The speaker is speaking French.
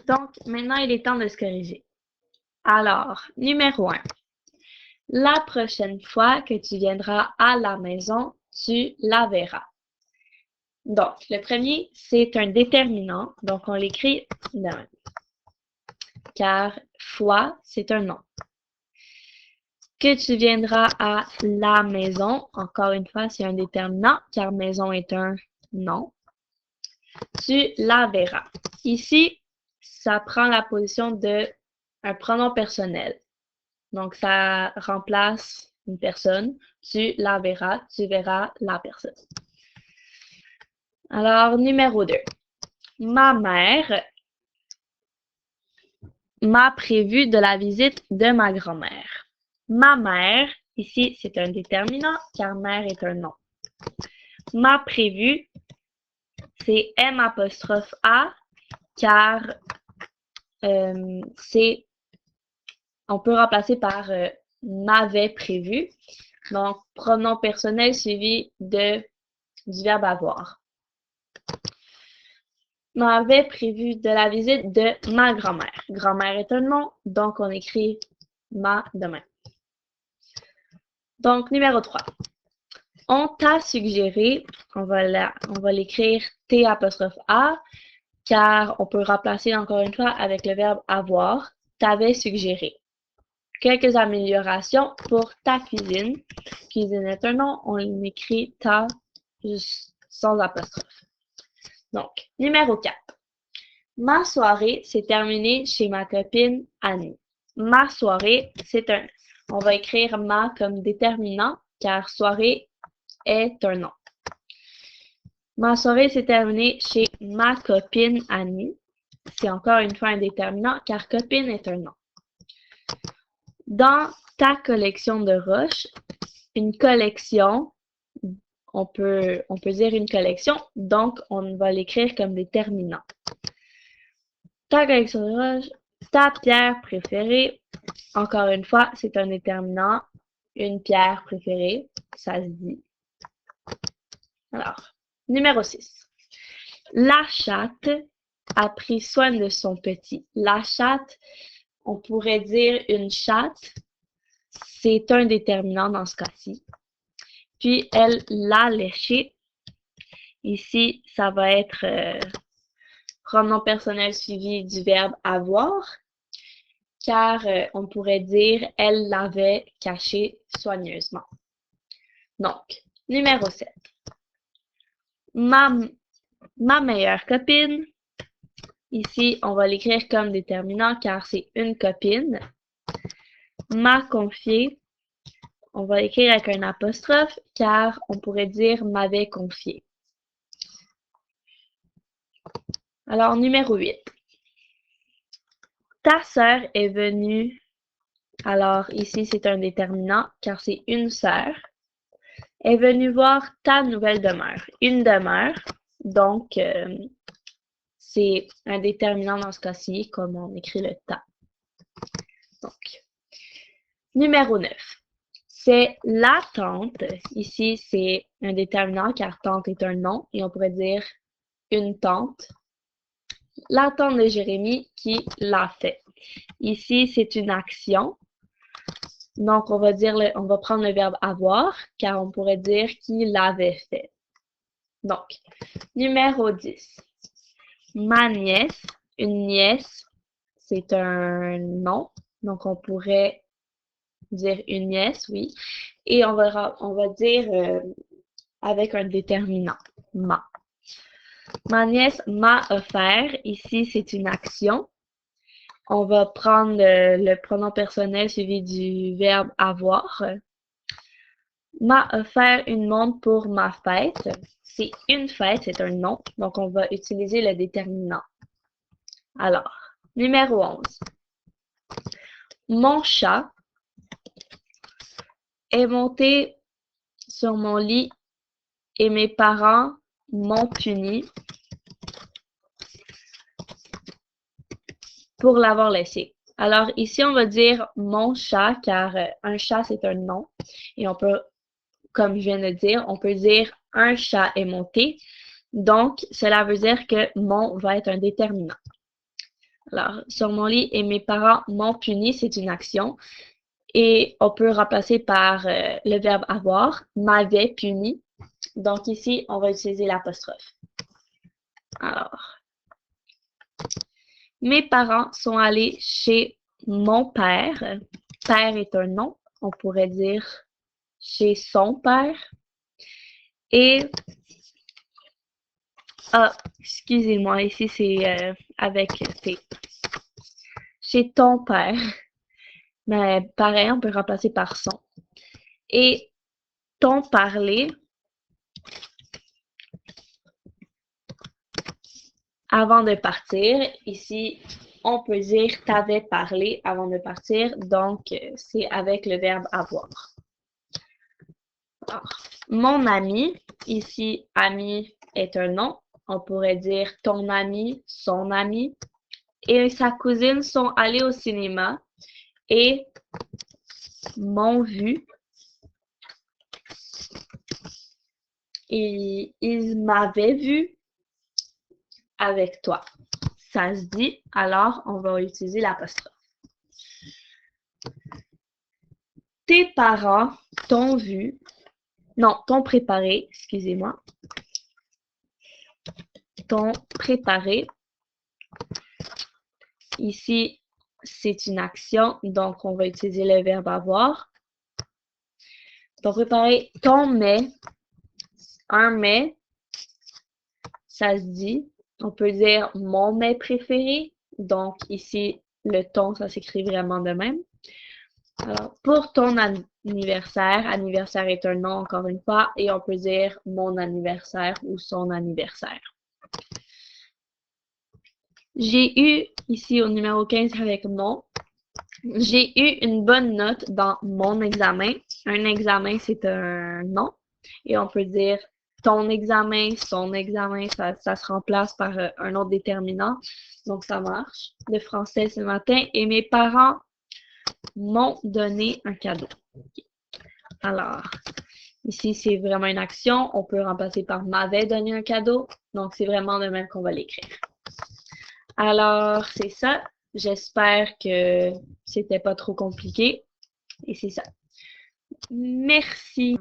Donc, maintenant, il est temps de se corriger. Alors, numéro 1. La prochaine fois que tu viendras à la maison, tu la verras. Donc, le premier, c'est un déterminant. Donc, on l'écrit de même. Car fois, c'est un nom. Que tu viendras à la maison, encore une fois, c'est un déterminant, car maison est un nom. Tu la verras. Ici, ça prend la position de un pronom personnel. Donc, ça remplace une personne. Tu la verras, tu verras la personne. Alors, numéro 2. Ma mère m'a prévu de la visite de ma grand-mère. Ma mère, ici, c'est un déterminant, car mère est un nom. M'a prévu, c'est M'(A), car on peut remplacer par m'avait prévu. Donc, pronom personnel suivi du verbe avoir. M'avait prévu de la visite de ma grand-mère. Grand-mère est un nom, donc on écrit ma demain. Donc, numéro 3. On t'a suggéré, on va l'écrire T'(A), car on peut remplacer encore une fois avec le verbe avoir. T'avais suggéré. Quelques améliorations pour ta cuisine. Cuisine est un nom, on écrit ta sans apostrophe. Donc, numéro 4. Ma soirée s'est terminée chez ma copine Annie. Ma soirée, on va écrire ma comme déterminant, car soirée est un nom. Ma soirée s'est terminée chez ma copine Annie. C'est encore une fois un déterminant, car copine est un nom. Dans ta collection de roches, une collection, on peut dire une collection, donc on va l'écrire comme déterminant. Ta collection de roches, ta pierre préférée, encore une fois, c'est un déterminant, une pierre préférée, ça se dit. Alors, numéro 6. La chatte a pris soin de son petit. La chatte, on pourrait dire une chatte, c'est un déterminant dans ce cas-ci. Puis, elle l'a léché. Ici, ça va être pronom personnel suivi du verbe avoir, car on pourrait dire elle l'avait caché soigneusement. Donc, numéro 7. Ma meilleure copine. Ici, on va l'écrire comme déterminant car c'est une copine. M'a confié. On va l'écrire avec un apostrophe car on pourrait dire m'avait confié. Alors, numéro 8. Ta sœur est venue. Alors, ici, c'est un déterminant car c'est une sœur. Est venue voir ta nouvelle demeure. Une demeure, donc, c'est un déterminant dans ce cas-ci, comme on écrit le ta. Donc, numéro 9. C'est la tante. Ici, c'est un déterminant car tante est un nom et on pourrait dire une tante. La tante de Jérémie qui l'a fait. Ici, c'est une action. Donc, on va prendre le verbe avoir car on pourrait dire qui l'avait fait. Donc, numéro 10. Ma nièce, une nièce, c'est un nom. Donc, on pourrait dire une nièce, oui. Et on va dire avec un déterminant, ma. Ma nièce m'a offert. Ici, c'est une action. On va prendre le pronom personnel suivi du verbe avoir. M'a offert une montre pour ma fête. C'est une fête, c'est un nom. Donc, on va utiliser le déterminant. Alors, numéro 11. Mon chat est monté sur mon lit et mes parents m'ont puni pour l'avoir laissé. Alors, ici, on va dire mon chat, car un chat, c'est un nom. Et on peut, comme je viens de dire, on peut dire un chat est monté. Donc, cela veut dire que mon va être un déterminant. Alors, sur mon lit et mes parents m'ont puni, c'est une action. Et on peut remplacer par le verbe avoir, m'avait puni. Donc ici, on va utiliser l'apostrophe. Alors, mes parents sont allés chez mon père. Père est un nom. On pourrait dire chez son père. Et, excusez-moi, ici c'est avec T. Chez ton père. Mais pareil, on peut remplacer par son. Et ton parler, avant de partir, ici, on peut dire t'avais parlé avant de partir, donc c'est avec le verbe avoir. Alors, mon ami, ici, ami est un nom. On pourrait dire ton ami, son ami. Et sa cousine sont allés au cinéma et m'ont vu. Et ils m'avaient vu avec toi. Ça se dit, alors on va utiliser l'apostrophe. Tes parents t'ont vu, non, t'ont préparé, excusez-moi, t'ont préparé. Ici, c'est une action, donc on va utiliser le verbe avoir. T'ont préparé ton mets, un mets, ça se dit. On peut dire mon mets préféré, donc ici, le ton, ça s'écrit vraiment de même. Alors, pour ton anniversaire, anniversaire est un nom encore une fois, et on peut dire mon anniversaire ou son anniversaire. J'ai eu, ici au numéro 15 avec mon, j'ai eu une bonne note dans mon examen. Un examen, c'est un nom, et on peut dire ton examen, son examen, ça se remplace par un autre déterminant, donc ça marche. Le français ce matin, et mes parents m'ont donné un cadeau. Alors, ici, c'est vraiment une action. On peut remplacer par m'avait donné un cadeau. Donc, c'est vraiment de même qu'on va l'écrire. Alors, c'est ça. J'espère que c'était pas trop compliqué. Et c'est ça. Merci.